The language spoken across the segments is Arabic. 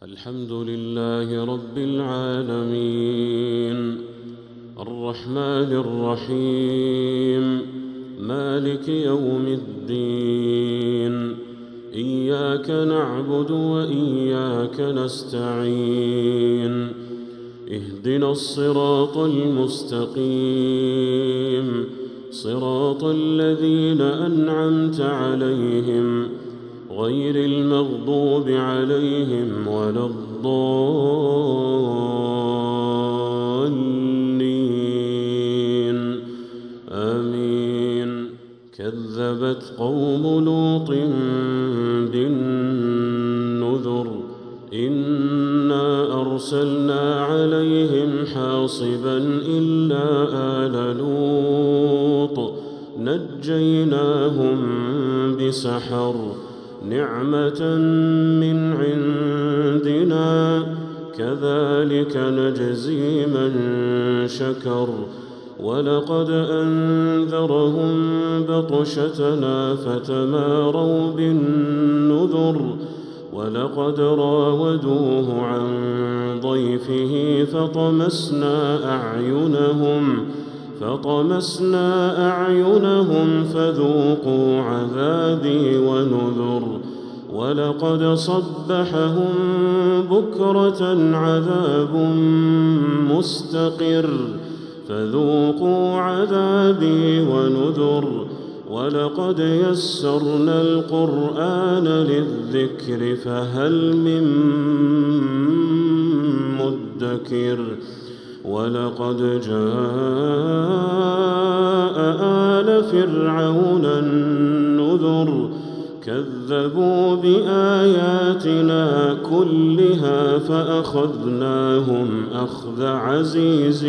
الحمد لله رب العالمين الرحمن الرحيم مالك يوم الدين إياك نعبد وإياك نستعين اهدنا الصراط المستقيم صراط الذين أنعمت عليهم غير المغضوب عليهم ولا الضالين آمين. كذبت قوم لوط بالنذر إنا أرسلنا عليهم حاصبا إلا آل لوط نجيناهم بسحر نعمة من عندنا كذلك نجزي من شكر ولقد أنذرهم بطشتنا فتماروا بالنذر ولقد راودوه عن ضيفه فطمسنا أعينهم فذوقوا عذابي ونذر ولقد صبحهم بكرة عذاب مستقر فذوقوا عذابي ونذر ولقد يسرنا القرآن للذكر فهل من مدكر ولقد جاء آل فرعون النذر كذبوا بآياتنا كلها فأخذناهم أخذ عزيز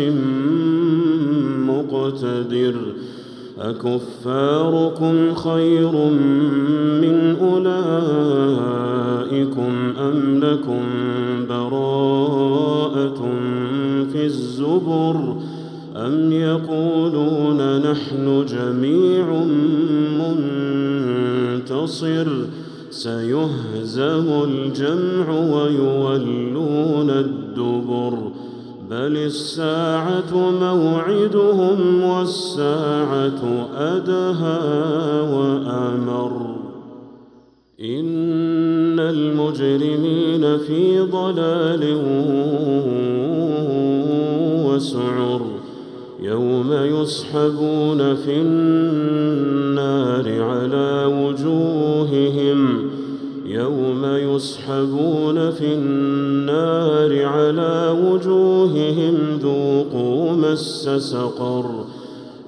مقتدر أكفاركم خير من أولئكم أم لكم براءة في الزبر أم يقولون نحن جميع منتصر سيهزم الجمع ويولون الدبر بل الساعة موعدهم والساعة أدهى وأمر إن المجرمين في ضلال وسعر يوم يسحبون في النار على وجوههم ذوقوا مس سقر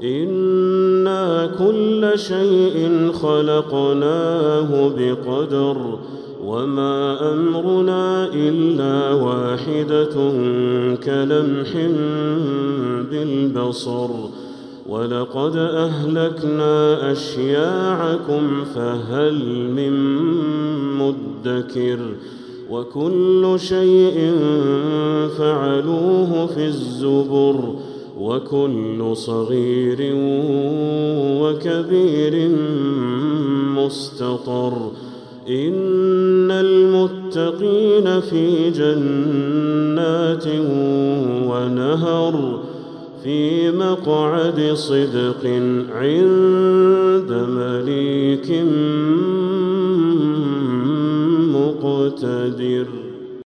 إنا كل شيء خلقناه بقدر وما أمرنا إلا واحدة كلمح بالبصر ولقد أهلكنا أشياعكم فهل من مدكر وكل شيء فعلوه في الزبر وكل صغير وكبير مستطر إن المتقين في جنات ونهر في مقعد صدق عند مليك مقتدر.